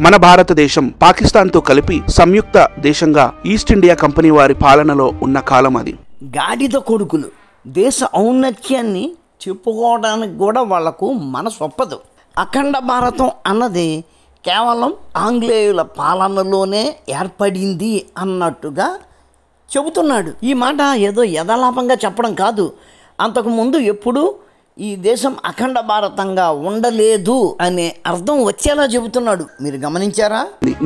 మన భారతదేశం పాకిస్తాన్తో కలిపి సంయుక్త దేశంగా ఈస్ట్ ఇండియా కంపెనీ వారి పాలనలో ఉన్న కాలం అది. గాడిద కొడుకులు దేశ ఔన్నత్యాన్ని చెప్పుకోవడానికి కూడా వాళ్లకు మనసు ఒప్పదు. అఖండ భారతం అన్నది కేవలం ఆంగ్లేయుల పాలనలోనే ఏర్పడింది అన్నట్టుగా చెబుతున్నాడు. ఈ మాట ఏదో యథాలాపంగా చెప్పడం కాదు. అంతకుముందు ఎప్పుడూ ఈ దేశం అఖండ భారతంగా ఉండలేదు అనే అర్థం వచ్చేలా చెబుతున్నాడు. మీరు గమనించారా?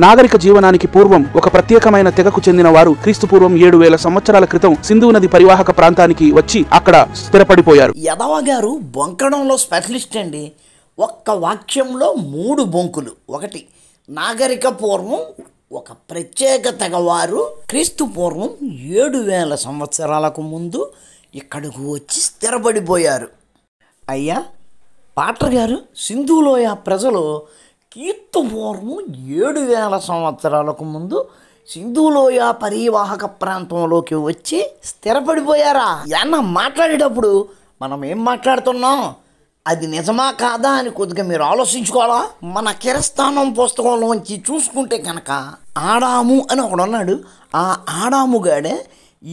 నాగరిక జీవనానికి పూర్వం ఒక ప్రత్యేకమైన తెగకు చెందిన వారు క్రీస్తు పూర్వం 7000 సంవత్సరాల క్రితం సింధు నది పరివాహక ప్రాంతానికి వచ్చి అక్కడ స్థిరపడిపోయారు. యదవ గారు బొంకడంలో స్పెషలిస్ట్ అండి. ఒక్క వాక్యంలో 3 బొంకులు. ఒకటి, నాగరిక పూర్వం ఒక ప్రత్యేక తెగవారు క్రీస్తు పూర్వం 7000 సంవత్సరాలకు ముందు ఇక్కడకు వచ్చి స్థిరపడిపోయారు. అయ్యా పాటర్ గారు, సింధులోయ ప్రజలు క్రీస్తు పూర్వం 7000 సంవత్సరాలకు ముందు సింధులోయ పరివాహక ప్రాంతంలోకి వచ్చి స్థిరపడిపోయారా? ఏమన్నా మాట్లాడేటప్పుడు మనం ఏం మాట్లాడుతున్నాం, అది నిజమా కాదా అని కొద్దిగా మీరు ఆలోచించుకోవాలా. మన కిరస్థానం పుస్తకంలోంచి చూసుకుంటే కనుక ఆడాము అని ఒకడున్నాడు. ఆ ఆడాము గాడే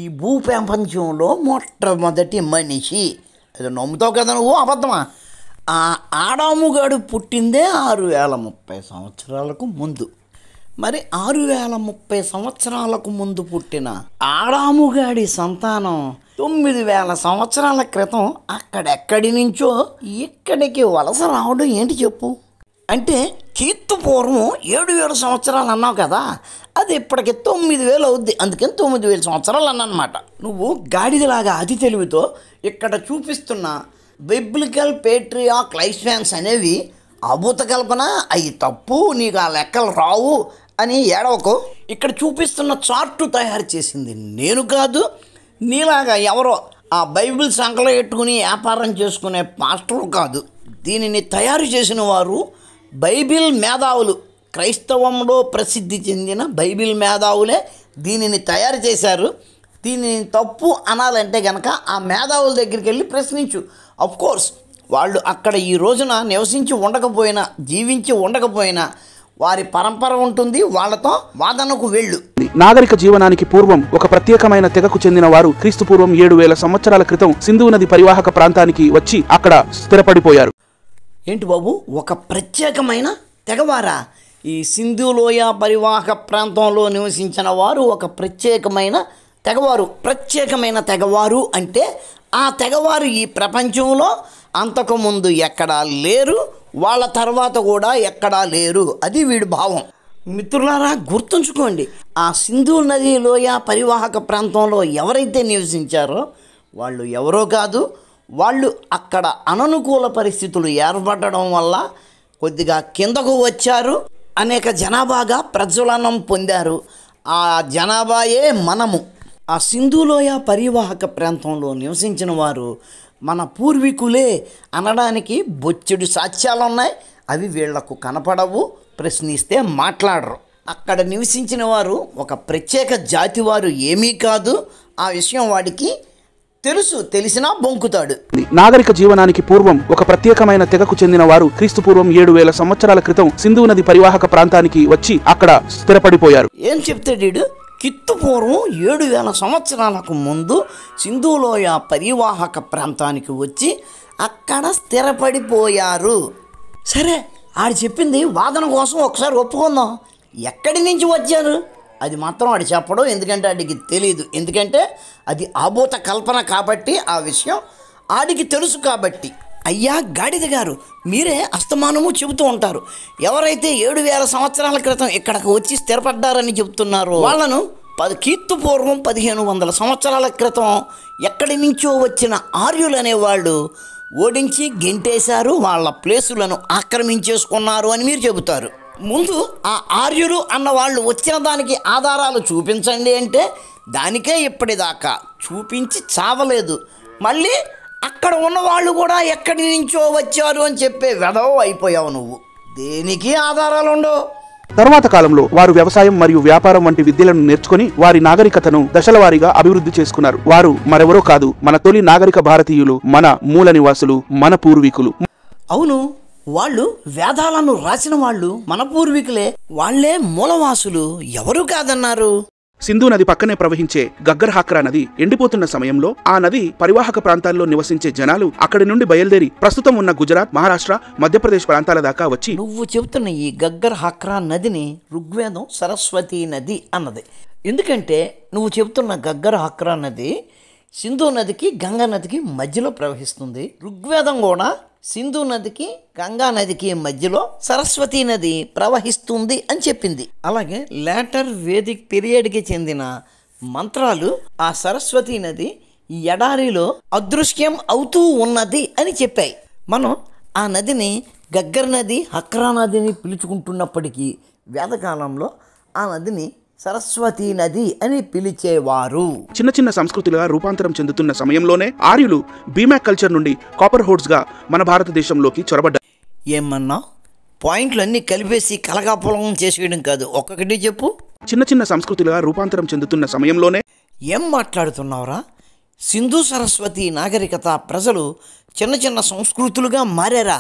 ఈ భూప్రపంచంలో మొట్టమొదటి మనిషి. అది నమ్ముతావు కదా నువ్వు, అబద్ధమా? ఆ ఆడాముగాడు పుట్టిందే 6030 సంవత్సరాలకు ముందు. మరి 6030 సంవత్సరాలకు ముందు పుట్టిన ఆడాముగాడి సంతానం 9000 సంవత్సరాల క్రితం అక్కడెక్కడి నుంచో ఇక్కడికి వలస రావడం ఏంటి చెప్పు? అంటే కీర్తు పూర్వం 7000 సంవత్సరాలు అన్నావు కదా, అది ఇప్పటికి 9000 అవుద్ది. అందుకని 9000 సంవత్సరాలు అన్నమాట. నువ్వు గాడిదలాగా అతి తెలివితో ఇక్కడ చూపిస్తున్న బిబ్లికల్ పేట్రియార్క్ లైఫ్ స్పాన్స్ అనేవి అభూత కల్పన, అవి తప్పు, నీకు ఆ లెక్కలు రావు అని ఏడవకు. ఇక్కడ చూపిస్తున్న చార్టు తయారు చేసింది నేను కాదు, నీలాగా ఎవరో ఆ బైబిల్ సంకలో పెట్టుకుని వ్యాపారం చేసుకునే పాస్టరు కాదు. దీనిని తయారు చేసిన వారు బైబిల్ మేధావులు, క్రైస్తవంలో ప్రసిద్ధి చెందిన బైబిల్ మేధావులే దీనిని తయారు చేశారు. దీనిని తప్పు అనాలంటే కనుక ఆ మేధావుల దగ్గరికి వెళ్ళి ప్రశ్నించు. అఫ్కోర్స్ వాళ్ళు అక్కడ ఈ రోజున నివసించి ఉండకపోయినా, జీవించి ఉండకపోయినా వారి పరంపర ఉంటుంది, వాళ్ళతో వాదనకు వెళ్ళు. నాగరిక జీవనానికి పూర్వం ఒక ప్రత్యేకమైన తెగకు చెందిన వారు క్రీస్తు పూర్వం 7000 సంవత్సరాల క్రితం సింధు నది పరివాహక ప్రాంతానికి వచ్చి అక్కడ స్థిరపడిపోయారు. ఏంటి బాబు, ఒక ప్రత్యేకమైన తెగవారా? ఈ సింధులోయ పరివాహక ప్రాంతంలో నివసించిన వారు ఒక ప్రత్యేకమైన తెగవారు. ప్రత్యేకమైన తెగవారు అంటే ఆ తెగవారు ఈ ప్రపంచంలో అంతకుముందు ఎక్కడా లేరు, వాళ్ళ తర్వాత కూడా ఎక్కడా లేరు. అది వీడి భావం. మిత్రులారా గుర్తుంచుకోండి, ఆ సింధు నది లోయ పరివాహక ప్రాంతంలో ఎవరైతే నివసించారో వాళ్ళు ఎవరో కాదు, వాళ్ళు అక్కడ అననుకూల పరిస్థితులు ఏర్పడడం వల్ల కొద్దిగా కిందకు వచ్చారు, అనేక జనాభాగా ప్రజ్వలనం పొందారు. ఆ జనాభాయే మనము. ఆ సింధులోయ పరివాహక ప్రాంతంలో నివసించిన వారు మన పూర్వీకులే అనడానికి బొచ్చెడు సాక్ష్యాలు ఉన్నాయి. అవి వీళ్లకు కనపడవు, ప్రశ్నిస్తే మాట్లాడరు. అక్కడ నివసించిన వారు ఒక ప్రత్యేక జాతి వారు ఏమీ కాదు. ఆ విషయం వాడికి తెలుసు, తెలిసినా బొంకుతాడు. నాగరిక జీవనానికి పూర్వం ఒక ప్రత్యేకమైన తెగకు చెందిన వారు క్రీస్తు పూర్వం 7000 సంవత్సరాల క్రితం సింధు నది పరివాహక ప్రాంతానికి వచ్చి అక్కడ స్థిరపడిపోయారు. ఏం చెప్తాడు? కిత్తు పూర్వం 7000 సంవత్సరాలకు ముందు సింధులోయ పరివాహక ప్రాంతానికి వచ్చి అక్కడ స్థిరపడిపోయారు. సరే, ఆడు చెప్పింది వాదన కోసం ఒకసారి ఒప్పుకుందాం. ఎక్కడి నుంచి వచ్చారు అది మాత్రం ఆడు చెప్పడం, ఎందుకంటే ఆడికి తెలియదు. ఎందుకంటే అది ఆభూత కల్పన కాబట్టి, ఆ విషయం ఆడికి తెలుసు కాబట్టి. అయ్యా గాడిద గారు, మీరే అస్తమానము చెబుతూ ఉంటారు, ఎవరైతే 7000 సంవత్సరాల క్రితం ఇక్కడికి వచ్చి స్థిరపడ్డారని చెబుతున్నారో వాళ్ళను కీర్తు పూర్వం 1500 సంవత్సరాల క్రితం ఎక్కడి నుంచో వచ్చిన ఆర్యులు అనేవాళ్ళు ఓడించి గెంటేశారు, వాళ్ళ ప్లేసులను ఆక్రమించేసుకున్నారు అని మీరు చెబుతారు. ముందు ఆ ఆర్యులు అన్న వాళ్ళు వచ్చిన దానికి ఆధారాలు చూపించండి అంటే దానికే ఇప్పటిదాకా చూపించి చావలేదు. మళ్ళీ అక్కడ ఉన్న వాళ్ళు కూడా ఎక్కడి నుంచో వచ్చారు అని చెప్పే వెధవ అయిపోయావు నువ్వు. దేనికి ఆధారాలు ఉండవు. తరువాత కాలంలో వారు వ్యవసాయం మరియు వ్యాపారం వంటి విద్యలను నేర్చుకుని వారి నాగరికతను దశల వారీగా అభివృద్ధి చేసుకున్నారు. వారు మరెవరో కాదు, మన తొలి నాగరిక భారతీయులు, మన మూల నివాసులు, మన పూర్వీకులు. అవును, వాళ్ళు వేదాలను రాసిన వాళ్ళు మన పూర్వీకులే, వాళ్లే మూలవాసులు. ఎవరు కాదన్నారు? సింధు నది పక్కనే ప్రవహించే గగ్గర్ హాక్రా నది ఎండిపోతున్న సమయంలో ఆ నది పరివాహక ప్రాంతాల్లో నివసించే జనాలు అక్కడి నుండి బయలుదేరి ప్రస్తుతం ఉన్న గుజరాత్, మహారాష్ట్ర, మధ్యప్రదేశ్ ప్రాంతాల దాకా వచ్చి, నువ్వు చెబుతున్న ఈ గగ్గర్ హాక్రా నదిని ఋగ్వేదం సరస్వతి నది అన్నది. ఎందుకంటే నువ్వు చెబుతున్న గగ్గర్ హాక్రా నది సింధు నదికి, గంగా నదికి మధ్యలో ప్రవహిస్తుంది. ఋగ్వేదం కూడా సింధు నదికి, గంగా నదికి మధ్యలో సరస్వతి నది ప్రవహిస్తుంది అని చెప్పింది. అలాగే లేటర్ వేదిక్ పీరియడ్కి చెందిన మంత్రాలు ఆ సరస్వతి నది ఎడారిలో అదృశ్యం అవుతూ ఉన్నది అని చెప్పాయి. మనం ఆ నదిని గగ్గర్ నది, హక్రా నదిని పిలుచుకుంటున్నప్పటికీ వేదకాలంలో ఆ నదిని సరస్వతి నది అని పిలిచేవారు. చిన్న చిన్న సంస్కృతులుగా రూపాంతరం చెందుతున్న సమయంలోనే ఆర్యులు బీమాక్ కల్చర్ నుండి కాపర్ హోర్డ్స్ గా మన భారతదేశంలోకి చొరబడ్డారు. ఏమన్నా పాయింట్లన్నీ కలిపేసి కలగాపులం చేసేయడం కాదు, ఒక్కొక్కటి చెప్పు. చిన్న చిన్న సంస్కృతులుగా రూపాంతరం చెందుతున్న సమయంలోనే ఏం మాట్లాడుతున్నావురా? సింధు సరస్వతి నాగరికత ప్రజలు చిన్న చిన్న సంస్కృతులుగా మారారా?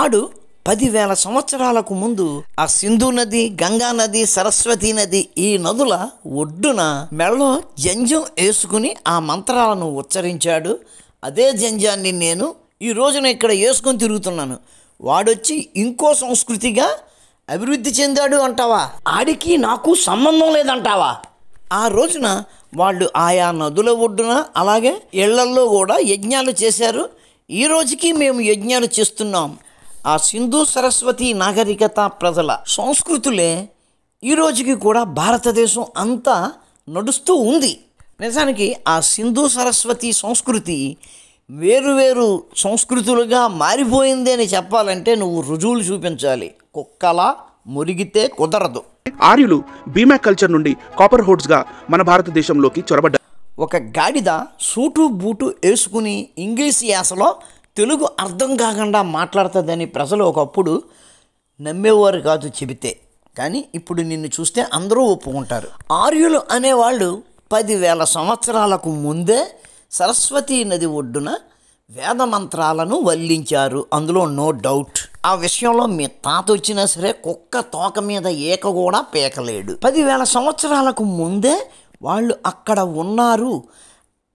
ఆడు 10,000 సంవత్సరాలకు ముందు ఆ సింధు నది, గంగా నది, సరస్వతి నది ఈ నదుల ఒడ్డున మెడలో జంజం వేసుకుని ఆ మంత్రాలను ఉచ్చరించాడు. అదే జంజాన్ని నేను ఈ రోజున ఇక్కడ వేసుకొని తిరుగుతున్నాను. వాడొచ్చి ఇంకో సంస్కృతిగా అభివృద్ధి చెందాడు అంటావా? ఆడికి నాకు సంబంధం లేదంటావా? ఆ రోజున వాళ్ళు ఆయా నదుల ఒడ్డున అలాగే ఇళ్లల్లో కూడా యజ్ఞాలు చేశారు. ఈ రోజుకి మేము యజ్ఞాలు చేస్తున్నాం. ఆ సింధు సరస్వతి నాగరికత ప్రజల సంస్కృతులే ఈ రోజుకి కూడా భారతదేశం అంతా నడుస్తూ ఉంది. నిజానికి ఆ సింధు సరస్వతి సంస్కృతి వేరువేరు సంస్కృతులుగా మారిపోయింది అని చెప్పాలంటే నువ్వు రుజువులు చూపించాలి. కుక్కలా మురిగితే కుదరదు. ఆర్యులు బీమాక్ కల్చర్ నుండి కాపర్ హోర్డ్స్ గా మన భారతదేశంలోకి చొరబడ్డారు. ఒక గాడిద సూటు బూటు వేసుకుని ఇంగ్లీష్ యాసలో తెలుగు అర్థం కాకుండా మాట్లాడుతుందని ప్రజలు ఒకప్పుడు నమ్మేవారు కాదు చెబితే. కానీ ఇప్పుడు నిన్ను చూస్తే అందరూ ఒప్పుకుంటారు. ఆర్యులు అనేవాళ్ళు 10,000 సంవత్సరాలకు ముందే సరస్వతీ నది ఒడ్డున వేద మంత్రాలను వల్లించారు. అందులో నో డౌట్. ఆ విషయంలో మీ తాత వచ్చినా సరే కుక్క తోక మీద ఏక కూడా పీకలేడు. 10,000 సంవత్సరాలకు ముందే వాళ్ళు అక్కడ ఉన్నారు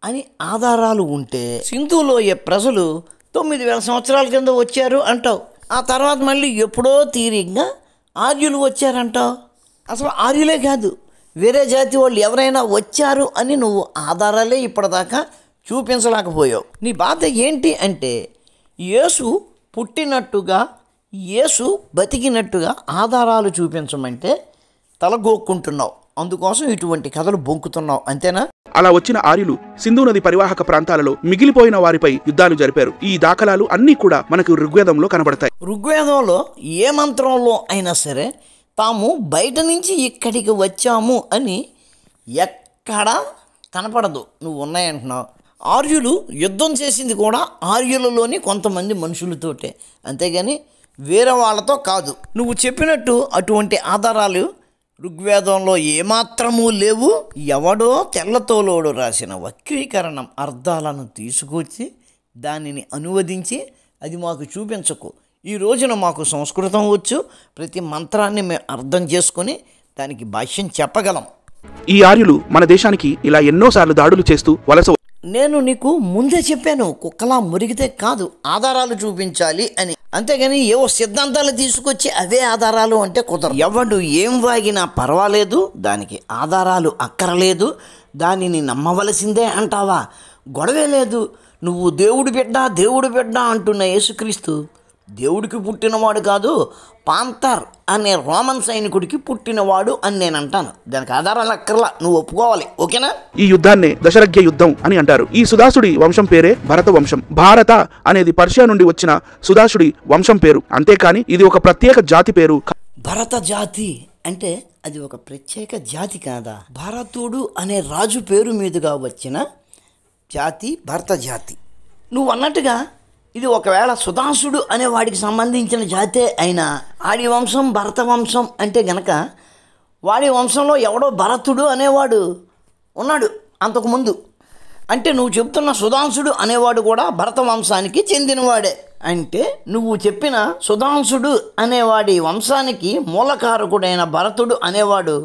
అని ఆధారాలు ఉంటే సింధులోయ ప్రజలు 9,000 సంవత్సరాల కింద వచ్చారు అంటావు. ఆ తర్వాత మళ్ళీ ఎప్పుడో తీరిగ్గా ఆర్యులు వచ్చారంటావు. అసలు ఆర్యులే కాదు, వేరే జాతి వాళ్ళు ఎవరైనా వచ్చారు అని నువ్వు ఆధారాలే ఇప్పటిదాకా చూపించలేకపోయావు. నీ బాధ ఏంటి అంటే యేసు పుట్టినట్టుగా, యేసు బతికినట్టుగా ఆధారాలు చూపించమంటే తలగోక్కుంటున్నావు. అందుకోసం ఇటువంటి కథలు బొంకుతున్నావు, అంతేనా? అలా వచ్చిన ఆర్యులు సింధు నది పరివాహక ప్రాంతాలలో మిగిలిపోయిన వారిపై యుద్ధాలు జరిపారు. ఈ దాఖలాలు అన్నీ కూడా మనకు ఋగ్వేదంలో కనబడతాయి. ఋగ్వేదంలో ఏ మంత్రంలో అయినా సరే తాము బయట నుంచి ఇక్కడికి వచ్చాము అని ఎక్కడా కనపడదు. నువ్వు ఉన్నాయంటున్నావు. ఆర్యులు యుద్ధం చేసింది కూడా ఆర్యులలోని కొంతమంది మనుషులతోటే, అంతేగాని వేరే వాళ్ళతో కాదు. నువ్వు చెప్పినట్టు అటువంటి ఆధారాలు ఋగ్వేదంలో ఏమాత్రమూ లేవు. ఎవడో తెల్లతోలోడు రాసిన వక్రీకరణం అర్థాలను తీసుకొచ్చి దానిని అనువదించి అది మాకు చూపించకు. ఈ రోజున మాకు సంస్కృతం వచ్చు, ప్రతి మంత్రాన్ని మేము అర్థం చేసుకుని దానికి భాష్యం చెప్పగలం. ఈ ఆర్యులు మన దేశానికి ఇలా ఎన్నోసార్లు దాడులు చేస్తూ వలస. నేను నీకు ముందే చెప్పాను, కుక్కలా మురిగితే కాదు, ఆధారాలు చూపించాలి అని. అంతేగాని ఏవో సిద్ధాంతాలు తీసుకొచ్చి అవే ఆధారాలు అంటే కుదరదు. ఎవడు ఏం వాగినా పర్వాలేదు, దానికి ఆధారాలు అక్కరలేదు, దానిని నమ్మవలసిందే అంటావా? గొడవే లేదు. నువ్వు దేవుడి బిడ్డ అంటున్న యేసుక్రీస్తు దేవుడికి పుట్టినవాడు కాదు, పాంతర్ అనే రోమన్ సైనికుడికి పుట్టినవాడు అని నేను అంటాను. దానికి ఆధారాలు అక్కర్లా, నువ్వు ఒప్పుకోవాలి, ఓకేనా? ఈ యుద్ధాన్నే దశరథ్య యుద్ధం అని అంటారు. ఈ సుదాసుడి వంశం పేరే భరత వంశం. భారత అనేది పర్షియా నుండి వచ్చిన సుదాసుడి వంశం పేరు, అంతేకాని ఇది ఒక ప్రత్యేక జాతి పేరు. భరత జాతి అంటే అది ఒక ప్రత్యేక జాతి కాదా? భరతుడు అనే రాజు పేరు మీదుగా వచ్చిన జాతి భరత జాతి. నువ్వు అన్నట్టుగా ఇది ఒకవేళ సుదాసుడు అనే వాడికి సంబంధించిన జాతే అయినా ఆడి వంశం భరత వంశం అంటే గనక వాడి వంశంలో ఎవడో భరతుడు అనేవాడు ఉన్నాడు అంతకుముందు. అంటే నువ్వు చెప్తున్న సుధాంశుడు అనేవాడు కూడా భరత వంశానికి చెందినవాడే. అంటే నువ్వు చెప్పిన సుధాంశుడు అనేవాడి వంశానికి మూలకారకుడైన భరతుడు అనేవాడు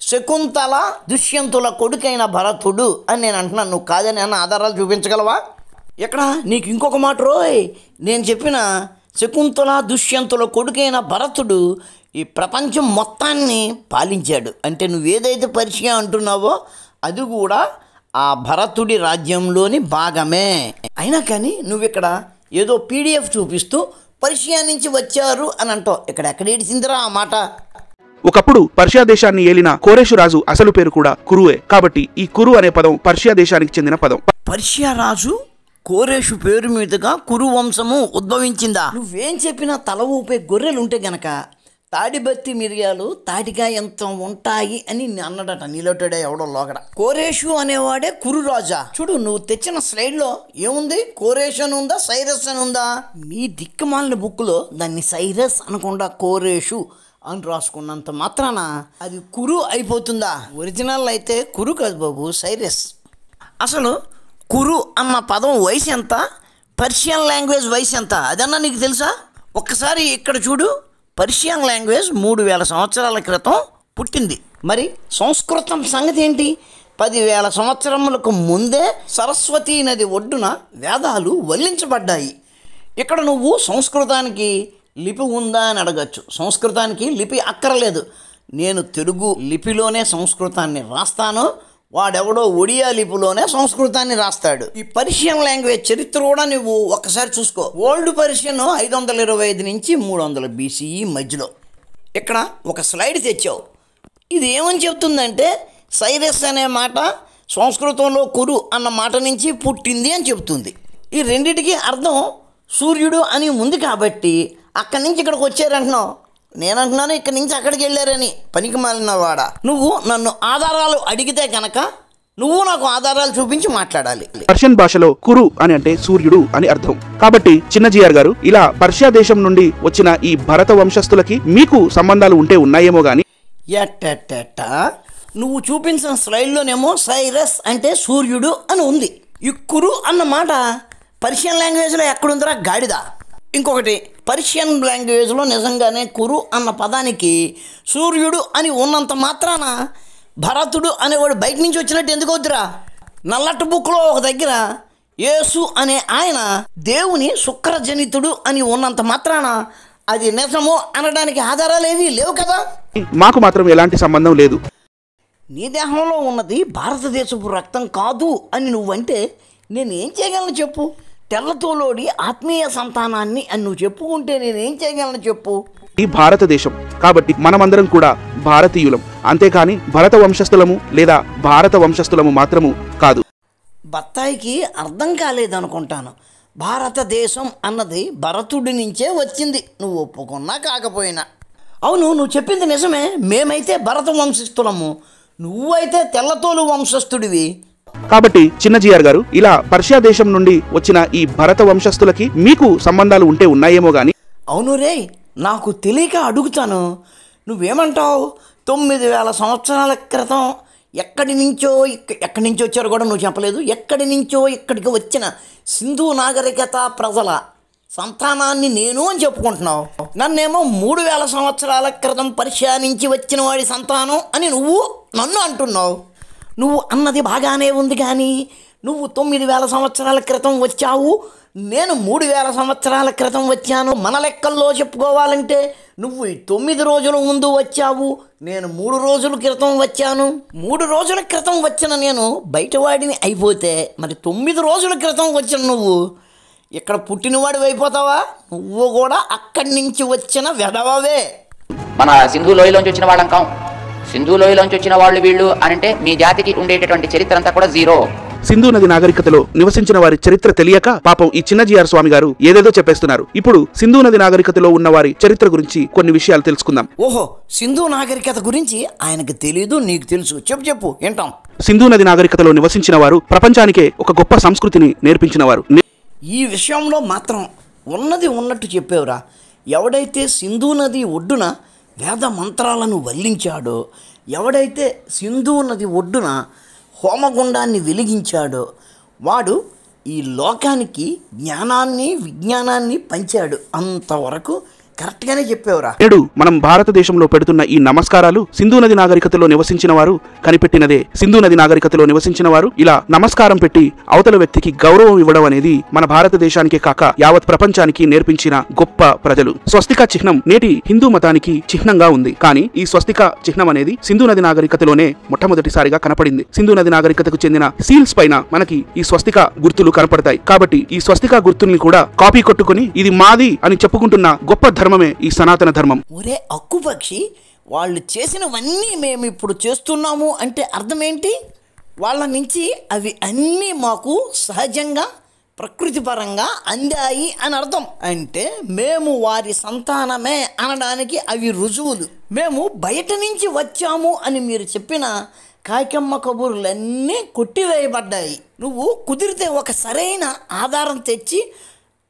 శకుంతల దుష్యంతుల కొడుకైన భరతుడు అని నేను అంటున్నాను. నువ్వు కాదని అన్న ఆధారాలు చూపించగలవా? ఇక్కడ నీకు ఇంకొక మాట రోయ్, నేను చెప్పిన శకుంతల దుష్యంతుల కొడుకైన భరతుడు ఈ ప్రపంచం మొత్తాన్ని పాలించాడు. అంటే నువ్వేదైతే పర్షియా అంటున్నావో అది కూడా ఆ భరతుడి రాజ్యంలోని భాగమే. అయినా కానీ నువ్వు ఇక్కడ ఏదో పీడిఎఫ్ చూపిస్తూ పర్షియా నుంచి వచ్చారు అని అంటావు. ఇక్కడ ఎక్కడ ఏడిసిందిరా ఆ మాట? ఒకప్పుడు పర్షియా దేశాన్ని ఏలిన కోరేషు రాజు అసలు పేరు కూడా కురువే. కాబట్టి ఈ కురు అనే పదం పర్షియా దేశానికి చెందిన పదం. పర్షియా రాజు కోరేషు పేరు మీదుగా కురు వంశము ఉద్భవించిందా? నువ్వేం చెప్పినా తల ఊపే గొర్రెలుంటే గనక తాడిబత్తి మిరియాలు తాటికాయ ఎంత ఉంటాయి అని అన్నాడట నీలోటాడే ఎవడో లోగడ. కోరేషు అనేవాడే కురు రాజా. చూడు నువ్వు తెచ్చిన స్లైడ్లో ఏముంది? కోరేషు అని ఉందా, సైరస్ అని ఉందా? మీ దిక్కుమాలిన బుక్లో దాన్ని సైరస్ అనకుండా కోరేషు అని రాసుకున్నంత మాత్రాన అది కురు అయిపోతుందా? ఒరిజినల్ అయితే కురు కాదు బాబు, సైరస్. అసలు కురు అన్న పదం వయసు ఎంత, పర్షియన్ లాంగ్వేజ్ వయసు ఎంత అదన్నా నీకు తెలుసా? ఒక్కసారి ఇక్కడ చూడు, పర్షియన్ లాంగ్వేజ్ 3000 సంవత్సరాల క్రితం పుట్టింది. మరి సంస్కృతం సంగతి ఏంటి? 10,000 సంవత్సరములకు ముందే సరస్వతీ నది ఒడ్డున వేదాలు వల్లించబడ్డాయి. ఇక్కడ నువ్వు సంస్కృతానికి లిపి ఉందా అని అడగచ్చు. సంస్కృతానికి లిపి అక్కర్లేదు. నేను తెలుగు లిపిలోనే సంస్కృతాన్ని రాస్తాను, వాడెవడో ఒడియా లిపిలోనే సంస్కృతాన్ని రాస్తాడు. ఈ పర్షియన్ లాంగ్వేజ్ చరిత్ర కూడా నువ్వు ఒక్కసారి చూసుకో. ఓల్డ్ పర్షియన్ 525 నుంచి 300 BCE మధ్యలో. ఇక్కడ ఒక స్లైడ్ తెచ్చావు. ఇది ఏమని చెప్తుందంటే సైరస్ అనే మాట సంస్కృతంలో కురు అన్న మాట నుంచి పుట్టింది అని చెప్తుంది. ఈ రెండిటికి అర్థం సూర్యుడు అని ఉంది కాబట్టి అక్కడి నుంచి ఇక్కడికి వచ్చారంటున్నావు. నేనంటున్నాను ఇక్కడి నుంచి అక్కడికి వెళ్ళారని. పనికి మాలిన వాడ. నువ్వు నన్ను ఆధారాలు అడిగితే కనుక నువ్వు నాకు ఆధారాలు చూపించి మాట్లాడాలి. పర్షియన్ భాషలో కురు అని అంటే సూర్యుడు అని అర్థం. కాబట్టి చిన్న జిఆర్ గారు, ఇలా పర్షియా దేశం నుండి వచ్చిన ఈ భరత వంశస్థులకి మీకు సంబంధాలు ఉంటే ఉన్నాయేమో గాని. ఎట్టెట్ట నువ్వు చూపించిన స్లైడ్లోనేమో సైరస్ అంటే సూర్యుడు అని ఉంది. ఈ కురు అన్న మాట పర్షియన్ లాంగ్వేజ్లో ఎక్కడుందిరా గాడిద? ఇంకొకటి, పర్షియన్ లాంగ్వేజ్లో నిజంగానే కురు అన్న పదానికి సూర్యుడు అని ఉన్నంత మాత్రాన భరతుడు అనేవాడు బయట నుంచి వచ్చినట్టు ఎందుకు వద్దురా? నల్లట్టు బుక్లో ఒక దగ్గర యేసు అనే ఆయన దేవుని శుక్రజనితుడు అని ఉన్నంత మాత్రాన అది నిజము అనడానికి ఆధారాలు ఏవి లేవు కదా. మాకు మాత్రం ఎలాంటి సంబంధం లేదు. నీ దేహంలో ఉన్నది భారతదేశపు రక్తం కాదు అని నువ్వంటే నేనేం చేయగలను చెప్పు? తెల్లతోలోడి ఆత్మీయ సంతానాన్ని అని నువ్వు చెప్పుకుంటే నేనేం చేయగలను చెప్పు? ఈ భారతదేశం కాబట్టి మనమందరం కూడా భారతీయులం, అంతేకాని భరత వంశస్థులము లేదా భారత వంశస్థులము మాత్రము కాదు. బత్తాయికి అర్థం కాలేదనుకుంటాను. భారతదేశం అన్నది భరతుడి నుంచే వచ్చింది, నువ్వు ఒప్పుకున్నా కాకపోయినా. అవును, నువ్వు చెప్పింది నిజమే. మేమైతే భరత వంశస్థులము, నువ్వైతే తెల్లతోలు వంశస్థుడివి. కాబట్టి చిన్న జిఆర్ గారు, ఇలా పర్షియా దేశం నుండి వచ్చిన ఈ భరత వంశస్థులకి మీకు సంబంధాలు ఉంటే ఉన్నాయేమో గాని. అవును రే, నాకు తెలియక అడుగుతాను. నువ్వేమంటావు? 9,000 సంవత్సరాల క్రితం ఎక్కడి నుంచో వచ్చారో కూడా నువ్వు చెప్పలేదు. ఎక్కడి నుంచో ఇక్కడికి వచ్చిన సింధు నాగరికత ప్రజల సంతానాన్ని నేను అని చెప్పుకుంటున్నావు. నన్నేమో 3,000 సంవత్సరాల క్రితం పర్షియా నుంచి వచ్చిన వాడి సంతానం అని నువ్వు నన్ను అంటున్నావు. నువ్వు అన్నది బాగానే ఉంది కానీ నువ్వు 9,000 సంవత్సరాల క్రితం వచ్చావు, నేను 3,000 సంవత్సరాల క్రితం వచ్చాను. మన లెక్కల్లో చెప్పుకోవాలంటే నువ్వు 9 రోజుల ముందు వచ్చావు, నేను 3 రోజుల క్రితం వచ్చాను. 3 రోజుల క్రితం వచ్చిన నేను బయటవాడిని అయిపోతే మరి 9 రోజుల క్రితం వచ్చిన నువ్వు ఇక్కడ పుట్టినవాడివి అయిపోతావా? నువ్వు కూడా అక్కడి నుంచి వచ్చిన వెధవవే. మన సింధు లోయలోంచి వచ్చిన వాళ్ళం కాం. సింధు లోయలోంచి వచ్చిన వాళ్ళు వీళ్ళు అంటే మీ జాతికి ఉండేటటువంటి చరిత్ర అంతా కూడా జీరో. సింధు నది నాగరికతలో నివసించిన వారి చరిత్ర తెలియక పాపం ఈ చిన్న జిఆర్ స్వామి గారు ఏదేదో చెప్పేస్తున్నారు. ఇప్పుడు సింధు నది నాగరికతలో ఉన్న వారి చరిత్ర గురించి కొన్ని విషయాలు తెలుసుకుందాం. ఓహో, సింధు నాగరికత గురించి ఆయనకు తెలీదు, నీకు తెలుసు. చెప్పు ఏంటాం? సింధు నది నాగరికతలో నివసించిన వారు ప్రపంచానికే ఒక గొప్ప సంస్కృతిని నేర్పించిన వారు. ఈ విషయంలో మాత్రం ఉన్నది ఉన్నట్టు చెప్పేవరా. ఎవడైతే సింధు నది ఒడ్డున వేద మంత్రాలను వల్లించాడో, ఎవడైతే సింధు నది ఒడ్డున హోమగుండాన్ని వెలిగించాడో, వాడు ఈ లోకానికి జ్ఞానాన్ని విజ్ఞానాన్ని పంచాడు. అంతవరకు కరెక్ట్గానే చెప్పేవరా. నేడు మనం భారతదేశంలో పెడుతున్న ఈ నమస్కారాలు సింధు నది నాగరికతలో నివసించిన వారు కనిపెట్టినదే. సింధు నది నాగరికతలో నివసించిన వారు ఇలా నమస్కారం పెట్టి అవతల వ్యక్తికి గౌరవం ఇవ్వడం అనేది మన భారతదేశానికే కాక యావత్ ప్రపంచానికి నేర్పించిన గొప్ప ప్రజలు. స్వస్తిక చిహ్నం నేటి హిందూ మతానికి చిహ్నంగా ఉంది. కానీ ఈ స్వస్తిక చిహ్నం అనేది సింధు నది నాగరికతలోనే మొట్టమొదటిసారిగా కనపడింది. సింధు నది నాగరికతకు చెందిన సీల్స్ పైన మనకి ఈ స్వస్తిక గుర్తులు కనపడతాయి. కాబట్టి ఈ స్వస్తిక గుర్తుల్ని కూడా కాపీ కొట్టుకుని ఇది మాది అని చెప్పుకుంటున్న గొప్ప ధర్మమే ఈ సనాతన ధర్మం. ఒరే అక్కుపక్షి, వాళ్ళు చేసినవన్నీ మేము ఇప్పుడు చేస్తున్నాము అంటే అర్థం ఏంటి? వాళ్ళ నుంచి అవి అన్నీ మాకు సహజంగా ప్రకృతిపరంగా అందాయి అని అర్థం. అంటే మేము వారి సంతానమే అనడానికి అవి రుజువులు. మేము బయట నుంచి వచ్చాము అని మీరు చెప్పిన కాయకమ్మ కబుర్లన్నీ కొట్టివేయబడ్డాయి. నువ్వు కుదిరితే ఒక సరైన ఆధారం తెచ్చి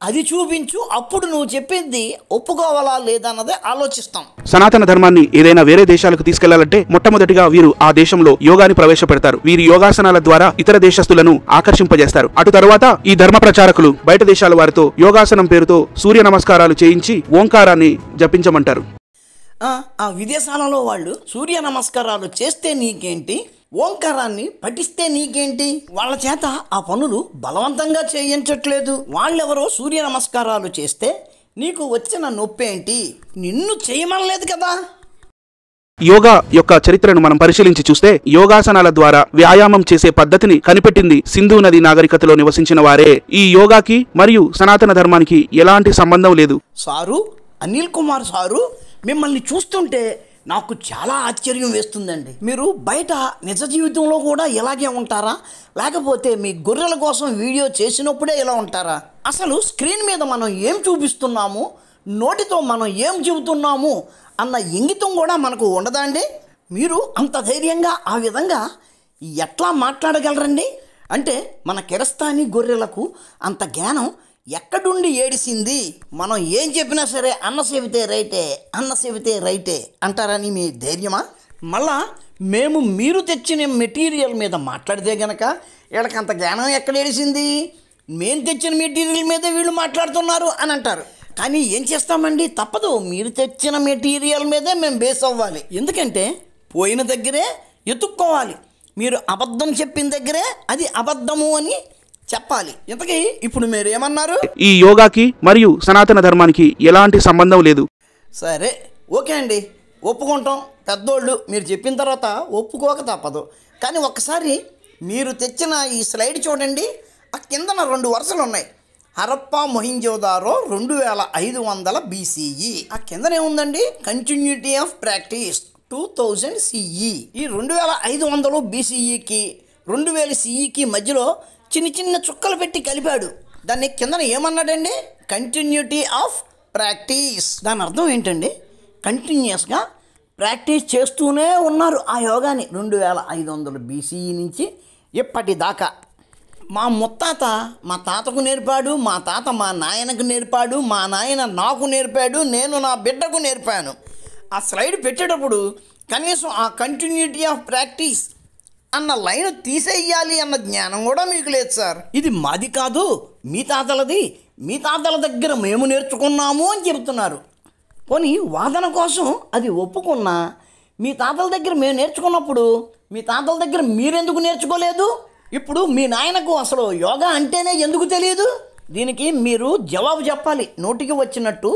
అది చూపించు, అప్పుడు నువ్వు చెప్పింది ఒప్పుకోవాలా లేదన్నదే ఆలోచిస్తాం. సనాతన ధర్మాన్ని ఏదైనా వేరే దేశాలకు తీసుకెళ్లాలంటే మొట్టమొదటిగా వీరు ఆ దేశంలో యోగాని ప్రవేశపెడతారు. వీరి యోగాసనాల ద్వారా ఇతర దేశస్తులను ఆకర్షింపజేస్తారు. అటు తరువాత ఈ ధర్మ ప్రచారకులు బయట దేశాల వారితో యోగాసనం పేరుతో సూర్య నమస్కారాలు చేయించి ఓంకారాన్ని జపించమంటారు. ఆ విదేశాలలో వాళ్ళు సూర్య నమస్కారాలు చేస్తే నీకేంటి, ఓంకారాన్ని పఠిస్తే నీకేంటి? వాళ్ళ చేత ఆ పనులు బలవంతంగా చేయించట్లేదు. వాళ్ళెవరో సూర్య నమస్కారాలు చేస్తే నీకు వచ్చిన నొప్పేంటి? నిన్ను చేయమనలేదు కదా. యోగా యొక్క చరిత్రను మనం పరిశీలించి చూస్తే యోగాసనాల ద్వారా వ్యాయామం చేసే పద్ధతిని కనిపెట్టింది సింధు నది నాగరికతలో నివసించిన వారే. ఈ యోగాకి మరియు సనాతన ధర్మానికి ఎలాంటి సంబంధం లేదు. సారు, అనిల్ కుమార్ సారు, మిమ్మల్ని చూస్తుంటే నాకు చాలా ఆశ్చర్యం వేస్తుందండి. మీరు బయట నిజ జీవితంలో కూడా ఇలాగే ఉంటారా, లేకపోతే మీ గొర్రెల కోసం వీడియో చేసినప్పుడే ఇలా ఉంటారా? అసలు స్క్రీన్ మీద మనం ఏం చూపిస్తున్నాము, నోటితో మనం ఏం చెబుతున్నాము అన్న ఇంగితం కూడా మనకు ఉండదా అండి? మీరు అంత ధైర్యంగా ఆ విధంగా ఎట్లా మాట్లాడగలరండి? అంటే మన కిరస్తాని గొర్రెలకు అంత జ్ఞానం ఎక్కడుండి ఏడిసింది? మనం ఏం చెప్పినా సరే అన్న చెబితే రైటే, అన్న చెబితే రైటే అంటారని మీ ధైర్యమా? మళ్ళా మేము మీరు తెచ్చిన మెటీరియల్ మీద మాట్లాడితే గనక వీళ్ళకి అంత జ్ఞానం ఎక్కడ ఏడిసింది? మేము తెచ్చిన మెటీరియల్ మీదే వీళ్ళు మాట్లాడుతున్నారు అని అంటారు. కానీ ఏం చేస్తామండి, తప్పదు. మీరు తెచ్చిన మెటీరియల్ మీదే మేము బేస్ అవ్వాలి. ఎందుకంటే పోయిన దగ్గరే ఎత్తుక్కోవాలి. మీరు అబద్ధం చెప్పిన దగ్గరే అది అబద్ధము అని చెప్పాలి. ఇంతకీ ఇప్పుడు మీరు ఏమన్నారు? ఈ యోగాకి మరియు సనాతన ధర్మానికి ఎలాంటి సంబంధం లేదు. సరే, ఓకే అండి, ఒప్పుకుంటాం. పెద్దోళ్ళు మీరు చెప్పిన తర్వాత ఒప్పుకోక తప్పదు. కానీ ఒక్కసారి మీరు తెచ్చిన ఈ స్లైడ్ చూడండి. ఆ కిందన 2 వరుసలు ఉన్నాయి. హరప్పా మొహింజోదారో 2500 BCE. ఆ కిందనేముందండి? Continuity of practice 2000 CE. ఈ 2500 BCEకి 2000 CEకి మధ్యలో చిన్న చిన్న చుక్కలు పెట్టి కలిపాడు. దాన్ని కిందన ఏమన్నాడండి? Continuity of practice. దాని అర్థం ఏంటండి? కంటిన్యూస్గా ప్రాక్టీస్ చేస్తూనే ఉన్నారు ఆ యోగాని 2500 BCE నుంచి ఇప్పటిదాకా. మా ముత్తాత మా తాతకు నేర్పాడు, మా తాత మా నాయనకు నేర్పాడు, మా నాయన నాకు నేర్పాడు, నేను నా బిడ్డకు నేర్పాను. ఆ స్లైడ్ పెట్టేటప్పుడు కనీసం ఆ కంటిన్యూటీ ఆఫ్ ప్రాక్టీస్ అన్న లైన్ తీసేయాలి అన్న జ్ఞానం కూడా మీకు లేదు సార్. ఇది మాది కాదు, మీ తాతలది, మీ తాతల దగ్గర మేము నేర్చుకున్నాము అని చెబుతున్నారు. పోనీ వాదన కోసం అది ఒప్పుకున్నా, మీ తాతల దగ్గర మేము నేర్చుకున్నప్పుడు మీ తాతల దగ్గర మీరెందుకు నేర్చుకోలేదు? ఇప్పుడు మీ నాయనకు అసలు యోగా అంటేనే ఎందుకు తెలియదు? దీనికి మీరు జవాబు చెప్పాలి. నోటికి వచ్చినట్టు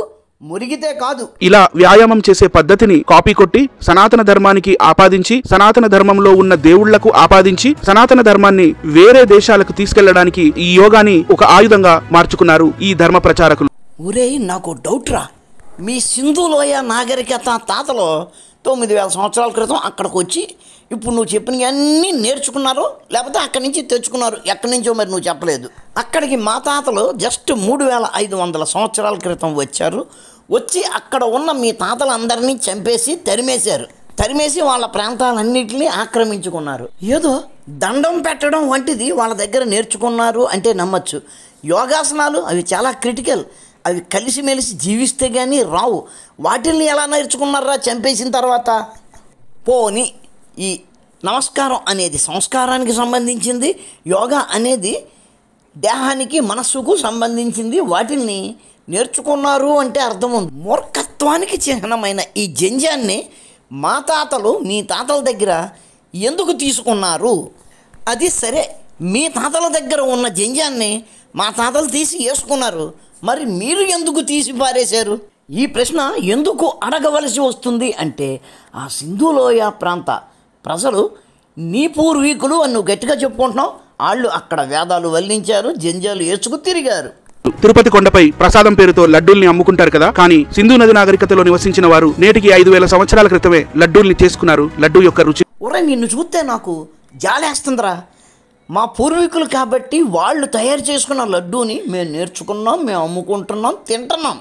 మురిగితే కాదు. ఇలా వ్యాయామం చేసే పద్ధతిని కాపీ కొట్టి సనాతన ధర్మానికి ఆపాదించి, సనాతన ధర్మంలో ఉన్న దేవుళ్లకు ఆపాదించి, సనాతన ధర్మాన్ని వేరే దేశాలకు తీసుకెళ్లడానికి ఈ యోగాని ఒక ఆయుధంగా మార్చుకున్నారు ఈ ధర్మ ప్రచారకులు. ఊరే, నాకు డౌట్ రా. మీ సింధు లోయ నాగరికత తాతలో 9000 సంవత్సరాల క్రితం అక్కడికి వచ్చి ఇప్పుడు నువ్వు చెప్పినవన్నీ నేర్చుకున్నారు, లేకపోతే అక్కడి నుంచి తెచ్చుకున్నారు. ఎక్కడి నుంచో మరి నువ్వు చెప్పలేదు. అక్కడికి మా తాతలు జస్ట్ 3500 సంవత్సరాల క్రితం వచ్చారు. వచ్చి అక్కడ ఉన్న మీ తాతలందరినీ చంపేసి తరిమేసి వాళ్ళ ప్రాంతాలన్నింటినీ ఆక్రమించుకున్నారు. ఏదో దండం పెట్టడం వంటిది వాళ్ళ దగ్గర నేర్చుకున్నారు అంటే నమ్మచ్చు. యోగాసనాలు అవి చాలా క్రిటికల్. అవి కలిసిమెలిసి జీవిస్తే కానీ రావు. వాటిల్ని ఎలా నేర్చుకున్నారా చంపేసిన తర్వాత? పోని ఈ నమస్కారం అనేది సంస్కారానికి సంబంధించింది, యోగా అనేది దేహానికి మనస్సుకు సంబంధించింది, వాటిని నేర్చుకున్నారు అంటే అర్థం ఉంది. మూర్ఖత్వానికి చిహ్నమైన ఈ జంజాన్ని మా తాతలు మీ తాతల దగ్గర ఎందుకు తీసుకున్నారు? అది సరే, మీ తాతల దగ్గర ఉన్న జంజాన్ని మా తాతలు తీసి వేసుకున్నారు, మరి మీరు ఎందుకు తీసి పారేశారు? ఈ ప్రశ్న ఎందుకు అడగవలసి వస్తుంది అంటే, ఆ సింధులోయ ప్రాంత ప్రజలు నీ పూర్వీకులు అని నువ్వు గట్టిగా చెప్పుకుంటున్నావు, వాళ్ళు అక్కడ వేదాలు వల్లించారు, జంజాలు వేసుకు తిరిగారు. తిరుపతి కొండపై ప్రసాదం పేరుతో లడ్డూల్ని అమ్ముకుంటారు కదా, కానీ సింధు నది నాగరికతలో నివసించిన వారు నేటికి 5000 సంవత్సరాల క్రితమే లడ్డూల్ని చేసుకున్నారు. లడ్డూ యొక్క రుచి నిన్ను చూస్తే నాకు జాలేస్తుందిరా. మా పూర్వీకులు కాబట్టి వాళ్ళు తయారు చేసుకున్న లడ్డూని మేము నేర్చుకున్నాం, మేము అమ్ముకుంటున్నాం, తింటున్నాం.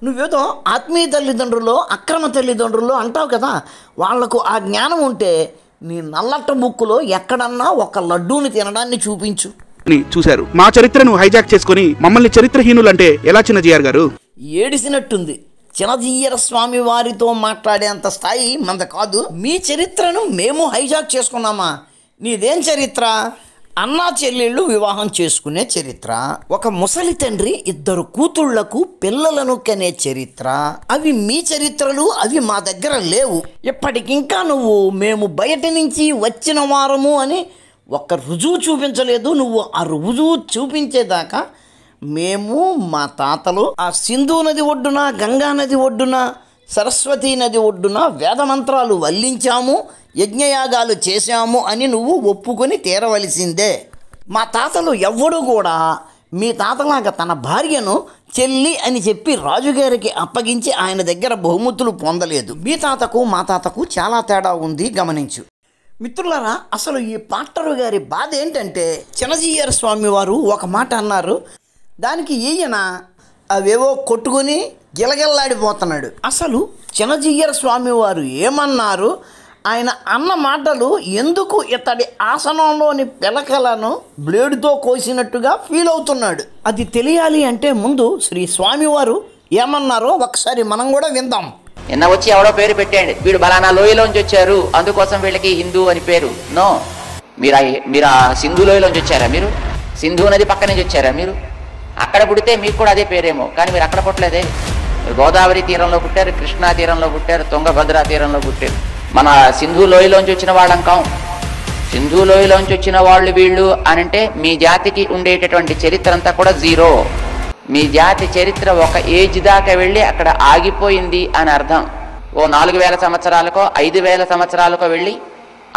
నువ్వేదో ఆత్మీయ తల్లిదండ్రులు, అక్రమ తల్లిదండ్రులు అంటావు కదా, వాళ్లకు ఆ జ్ఞానం ఉంటే నీ నల్లట్ట బుక్కులో ఎక్కడన్నా ఒక లడ్డూని తినడాన్ని చూపించు. చూశారు. మా చరిత్రను హైజాక్ చేసుకుని మమ్మల్ని చరిత్రహీనులంటే ఎలా చిన్నజీఆర్ గారు? ఏడిసినట్టుంది. చిన్నజీయర స్వామి వారితో మాట్లాడేంత స్థాయి మంద కాదు. మీ చరిత్రను మేము హైజాక్ చేసుకున్నామా? నీదేం చరిత్ర? అన్నా చెల్లెళ్ళు వివాహం చేసుకునే చరిత్ర, ఒక ముసలి తండ్రి 2 కూతుళ్లకు పిల్లలను కనే చరిత్ర. అవి మీ చరిత్రలు, అవి మా దగ్గర లేవు. ఇప్పటికింకా నువ్వు మేము బయట నుంచి వచ్చిన వారము అని ఒక రుజువు చూపించలేదు. నువ్వు ఆ రుజువు చూపించేదాకా మేము మా తాతలు ఆ సింధు నది ఒడ్డున, గంగా నది ఒడ్డున, సరస్వతీ నది ఒడ్డున వేదమంత్రాలు వల్లించాము, యజ్ఞయాగాలు చేశాము అని నువ్వు ఒప్పుకొని తీరవలసిందే. మా తాతలు ఎవ్వడూ కూడా మీ తాతలాగా తన భార్యను చెల్లి అని చెప్పి రాజుగారికి అప్పగించి ఆయన దగ్గర బహుమతులు పొందలేదు. మీ తాతకు మా తాతకు చాలా తేడా ఉంది, గమనించు. మిత్రులారా, అసలు ఈ పాస్టర్ గారి బాధ ఏంటంటే, చిన్నజీయర్ స్వామి వారు ఒక మాట అన్నారు, దానికి ఈయన అవేవో కొట్టుకుని గిలగిల్లాడిపోతున్నాడు. అసలు చిన్నజీయర్ స్వామి వారు ఏమన్నారు, ఆయన అన్న మాటలు ఎందుకు ఇతడి ఆసనంలోని పిలకలను బ్లేడుతో కోసినట్టుగా ఫీల్ అవుతున్నాడు? అది తెలియాలి అంటే ముందు శ్రీ స్వామివారు ఏమన్నారో ఒకసారి మనం కూడా విందాం. నిన్న వచ్చి ఎవడో పేరు పెట్టండి, వీడు బలానా లోయలోంచి వచ్చారు అందుకోసం వీళ్ళకి హిందూ అని పేరు. నో, మీరు ఆ సింధు లోయలోంచి వచ్చారా? మీరు సింధు నది పక్క నుంచి వచ్చారా? మీరు అక్కడ పుడితే మీకు కూడా అదే పేరేమో, కానీ మీరు అక్కడ పుట్టలేదే. గోదావరి తీరంలో పుట్టారు, కృష్ణా తీరంలో పుట్టారు, తుంగభద్ర తీరంలో పుట్టారు. మన సింధు లోయలోంచి వచ్చిన వాళ్ళం కాం. సింధు లోయలోంచి వచ్చిన వాళ్ళు వీళ్ళు అనంటే మీ జాతికి ఉండేటటువంటి చరిత్ర అంతా కూడా జీరో. మీ జాతి చరిత్ర ఒక ఏజ్ దాకా వెళ్ళి అక్కడ ఆగిపోయింది అని అర్థం. ఓ 4000 సంవత్సరాలకో 5000 సంవత్సరాలకో వెళ్ళి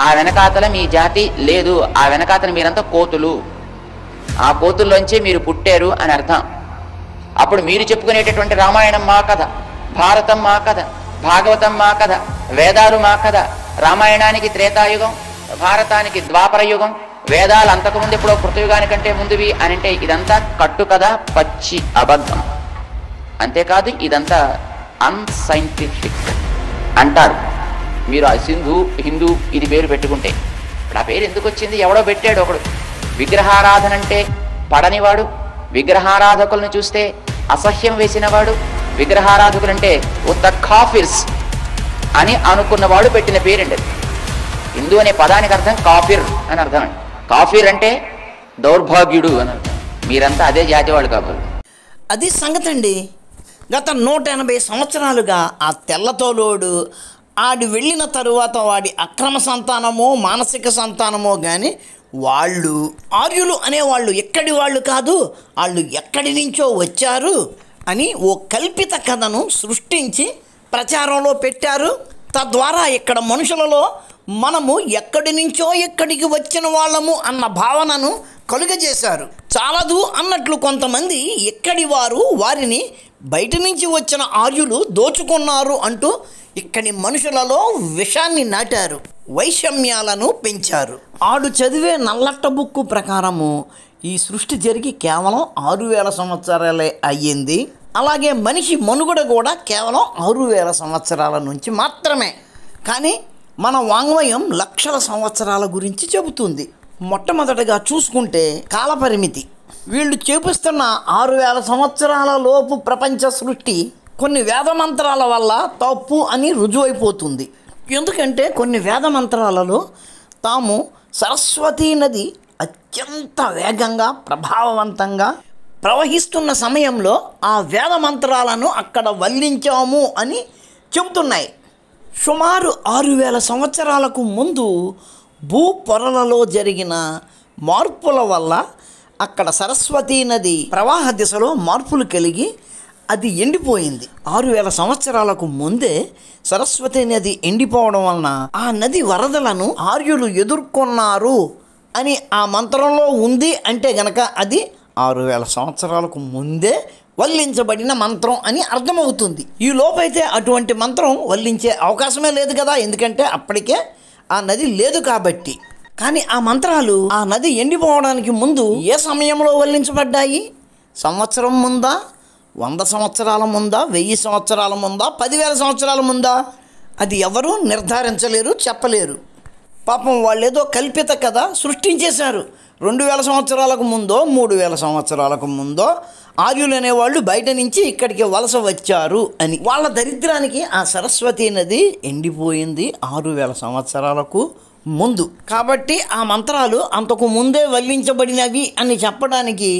ఆ వెనకాతల మీ జాతి లేదు, ఆ వెనకాతల మీరంతా కోతులు, ఆ కోతుల్లోంచి మీరు పుట్టారు అని అర్థం. అప్పుడు మీరు చెప్పుకునేటటువంటి రామాయణం మా కథ, భారతం మా కథ, భాగవతం మా కథ, వేదాలు మా కథ. రామాయణానికి త్రేతాయుగం, భారతానికి ద్వాపర యుగం, వేదాలు అంతకుముందు ఎప్పుడో కృతయుగానికంటే ముందువి అని అంటే ఇదంతా కట్టు కదా, పచ్చి అబద్ధం. అంతేకాదు ఇదంతా అన్సైంటిఫిక్ అంటారు మీరు. ఆ సింధు హిందూ ఇది పేరు పెట్టుకుంటే ఇప్పుడు ఆ పేరు ఎందుకు వచ్చింది? ఎవడో పెట్టాడు ఒకడు. విగ్రహారాధన అంటే పడనివాడు, విగ్రహారాధకులను చూస్తే అసహ్యం వేసినవాడు, విగ్రహారాధకులంటే ఉత్త కాఫిర్స్ అని అనుకున్నవాడు పెట్టిన పేరండి. హిందూ అనే పదానికి అర్థం కాఫిర్ అని అర్థం. కాఫిర్ అంటే దౌర్భాగ్యుడు అని అర్థం. మీరంతా అదే జాతి వాళ్ళు కాబట్టి అది సంగతి అండి. గత 180 సంవత్సరాలుగా ఆ తెల్లతోలోడు ఆడి వెళ్ళిన తరువాత వాడి అక్రమ సంతానమో మానసిక సంతానమో కానీ వాళ్ళు ఆర్యులు అనేవాళ్ళు ఎక్కడి వాళ్ళు కాదు, వాళ్ళు ఎక్కడి నుంచో వచ్చారు అని ఓ కల్పిత కథను సృష్టించి ప్రచారంలో పెట్టారు. తద్వారా ఇక్కడ మనుషులలో మనము ఎక్కడి నుంచో ఎక్కడికి వచ్చిన వాళ్ళము అన్న భావనను కలుగజేశారు. చాలదు అన్నట్లు కొంతమంది ఎక్కడి వారు వారిని బయట నుంచి వచ్చిన ఆర్యులు దోచుకున్నారు అంటూ ఇక్కడి మనుషులలో విషాన్ని నాటారు, వైషమ్యాలను పెంచారు. ఆడు చదివే నల్లట్ట బుక్కు ప్రకారము ఈ సృష్టి జరిగి కేవలం 6000 సంవత్సరాలే అయ్యింది. అలాగే మనిషి మనుగడ కూడా కేవలం 6000 సంవత్సరాల నుంచి మాత్రమే. కానీ మన వాంగ్మయం లక్షల సంవత్సరాల గురించి చెబుతుంది. మొట్టమొదటగా చూసుకుంటే కాలపరిమితి. వీళ్ళు చూపిస్తున్న 6000 సంవత్సరాల లోపు ప్రపంచ సృష్టి కొన్ని వేదమంత్రాల వల్ల తప్పు అని రుజువైపోతుంది. ఎందుకంటే కొన్ని వేదమంత్రాలలో తాము సరస్వతీ నది అత్యంత వేగంగా ప్రభావవంతంగా ప్రవహిస్తున్న సమయంలో ఆ వేద మంత్రాలను అక్కడ వల్లించాము అని చెబుతున్నాయి. సుమారు 6000 సంవత్సరాలకు ముందు భూ పొరలలో జరిగిన మార్పుల వల్ల అక్కడ సరస్వతీ నది ప్రవాహ దిశలో మార్పులు కలిగి అది ఎండిపోయింది. 6000 సంవత్సరాలకు ముందే సరస్వతి నది ఎండిపోవడం వలన ఆ నది వరదలను ఆర్యులు ఎదుర్కొన్నారు అని ఆ మంత్రంలో ఉంది. అంటే గనక అది 6000 సంవత్సరాలకు ముందే వల్లించబడిన మంత్రం అని అర్థమవుతుంది. ఈ లోపైతే అటువంటి మంత్రం వల్లించే అవకాశమే లేదు కదా, ఎందుకంటే అప్పటికే ఆ నది లేదు కాబట్టి. కానీ ఆ మంత్రాలు ఆ నది ఎండిపోవడానికి ముందు ఏ సమయంలో వల్లించబడ్డాయి? సంవత్సరం ముందా, 100 సంవత్సరాల ముందా, 1000 సంవత్సరాల ముందా, 10,000 సంవత్సరాల ముందా? అది ఎవరూ నిర్ధారించలేరు, చెప్పలేరు. పాపం వాళ్ళు ఏదో కల్పిత కథ సృష్టించేశారు. 2000 సంవత్సరాలకు ముందో 3000 సంవత్సరాలకు ముందో ఆర్యులు అనేవాళ్ళు బయట నుంచి ఇక్కడికి వలస వచ్చారు అని. వాళ్ళ దరిద్రానికి ఆ సరస్వతీ నది ఎండిపోయింది 6000 సంవత్సరాలకు ముందు. కాబట్టి ఆ మంత్రాలు అంతకు ముందే వల్లించబడినవి అని చెప్పడానికి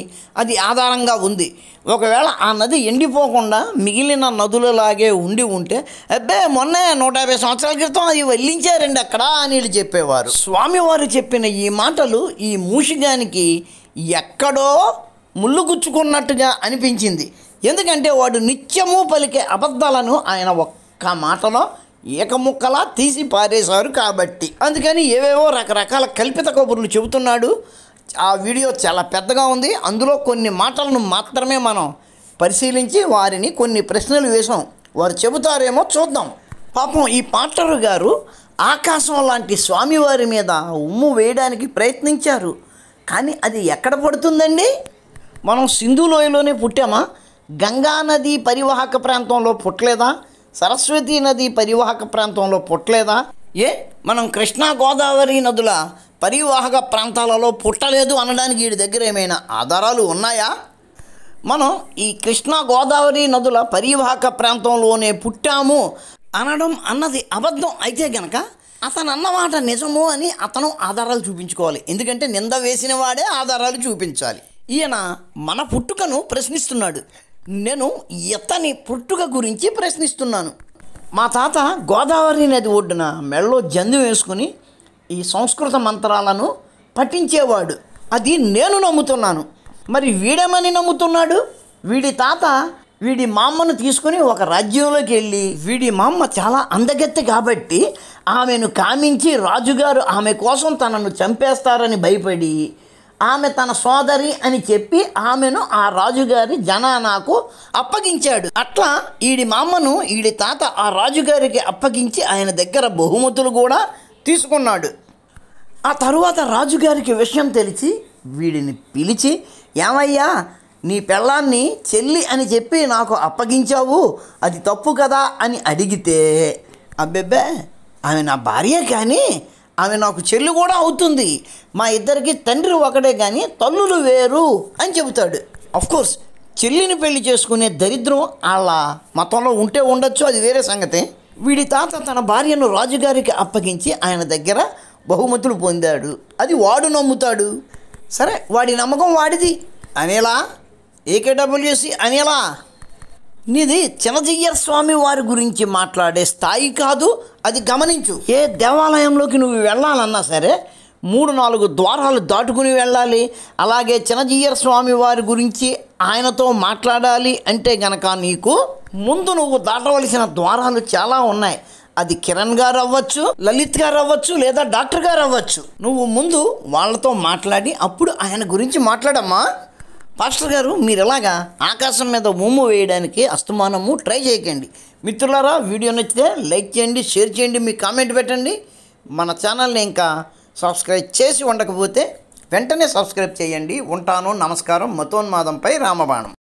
అది ఆధారంగా ఉంది. ఒకవేళ ఆ నది ఎండిపోకుండా మిగిలిన నదులలాగే ఉండి ఉంటే అబ్బే మొన్నే 150 సంవత్సరాల క్రితం అది వల్లించారండి అక్కడ అని వీళ్ళు చెప్పేవారు. స్వామివారు చెప్పిన ఈ మాటలు ఈ మూషిగానికి ఎక్కడో ముళ్ళు గుచ్చుకున్నట్టుగా అనిపించింది. ఎందుకంటే వాడు నిత్యము పలికే అబద్ధాలను ఆయన ఒక్క మాటలో ఏకముక్కలా తీసి పారేశారు కాబట్టి. అందుకని ఏవేవో రకరకాల కల్పిత కబుర్లు చెబుతున్నాడు. ఆ వీడియో చాలా పెద్దగా ఉంది. అందులో కొన్ని మాటలను మాత్రమే మనం పరిశీలించి వారిని కొన్ని ప్రశ్నలు వేసాం. వారు చెబుతారేమో చూద్దాం. పాపం ఈ పాటరు గారు ఆకాశం లాంటి స్వామివారి మీద ఉమ్ము వేయడానికి ప్రయత్నించారు. కానీ అది ఎక్కడ పడుతుందండి? మనం సింధు లోయలోనే పుట్టామా? గంగా నది పరివాహక ప్రాంతంలో పుట్టలేదా? సరస్వతీ నది పరివాహక ప్రాంతంలో పుట్టలేదా? మనం కృష్ణా గోదావరి నదుల పరివాహక ప్రాంతాలలో పుట్టలేదు అనడానికి వీడి దగ్గర ఏమైనా ఆధారాలు ఉన్నాయా? మనం ఈ కృష్ణా గోదావరి నదుల పరివాహక ప్రాంతంలోనే పుట్టాము అనడం అన్నది అబద్ధం అయితే గనక అతను అన్నమాట నిజము అని అతను ఆధారాలు చూపించుకోవాలి. ఎందుకంటే నింద వేసిన వాడే ఆధారాలు చూపించాలి. ఈయన మన పుట్టుకను ప్రశ్నిస్తున్నాడు. నేను ఇతని పుట్టుక గురించి ప్రశ్నిస్తున్నాను. మా తాత గోదావరి నది ఒడ్డున మెడలో జందు వేసుకుని ఈ సంస్కృత మంత్రాలను పఠించేవాడు. అది నేను నమ్ముతున్నాను. మరి వీడేమని నమ్ముతున్నాడు? వీడి తాత వీడి మామ్మను తీసుకుని ఒక రాజ్యంలోకి వెళ్ళి, వీడి మామ్మ చాలా అందగత్తె కాబట్టి ఆమెను కామించి రాజుగారు ఆమె కోసం తనను చంపేస్తారని భయపడి ఆమె తన సోదరి అని చెప్పి ఆమెను ఆ రాజుగారి జనానాకు అప్పగించాడు. అట్లా ఈడి మామ్మను ఈడి తాత ఆ రాజుగారికి అప్పగించి ఆయన దగ్గర బహుమతులు కూడా తీసుకున్నాడు. ఆ తరువాత రాజుగారికి విషయం తెలిసి వీడిని పిలిచి, ఏమయ్యా నీ పెళ్ళాన్ని చెల్లి అని చెప్పి నాకు అప్పగించావు, అది తప్పు కదా అని అడిగితే, అబ్బెబ్బే ఆమె నా భార్య కానీ ఆమె నాకు చెల్లి కూడా అవుతుంది, మా ఇద్దరికి తండ్రి ఒకటే కానీ తల్లులు వేరు అని చెబుతాడు. అఫ్కోర్స్ చెల్లిని పెళ్లి చేసుకునే దరిద్రం వాళ్ళ మతంలో ఉంటే ఉండొచ్చు, అది వేరే సంగతి. వీడి తాత తన భార్యను రాజుగారికి అప్పగించి ఆయన దగ్గర బహుమతులు పొందాడు. అది వాడు నమ్ముతాడు. సరే, వాడి నమ్మకం వాడిది. అనేలా ఏకేడబ్ల్యూసి అనేలా నీది చిన్నజీయర్ స్వామి వారి గురించి మాట్లాడే స్థాయి కాదు, అది గమనించు. ఏ దేవాలయంలోకి నువ్వు వెళ్ళాలన్నా సరే 3-4 ద్వారాలు దాటుకుని వెళ్ళాలి. అలాగే చిన్నజీయర్ స్వామి వారి గురించి ఆయనతో మాట్లాడాలి అంటే గనక నీకు ముందు నువ్వు దాటవలసిన ద్వారాలు చాలా ఉన్నాయి. అది కిరణ్ గారు అవ్వచ్చు, లలిత్ గారు అవ్వచ్చు, లేదా డాక్టర్ గారు అవ్వచ్చు. నువ్వు ముందు వాళ్ళతో మాట్లాడి అప్పుడు ఆయన గురించి మాట్లాడమ్మా. పాస్టర్ గారు, మీరు ఎలాగా ఆకాశం మీద ఉమ్ము వేయడానికి అస్తమానము ట్రై చేయకండి. మిత్రులారా, వీడియో నచ్చితే లైక్ చేయండి, షేర్ చేయండి, మీ కామెంట్ పెట్టండి. మన ఛానల్ని ఇంకా సబ్స్క్రైబ్ చేసి ఉండకపోతే వెంటనే సబ్స్క్రైబ్ చేయండి. ఉంటాను. నమస్కారం. మతోన్మాదంపై రామబాణం.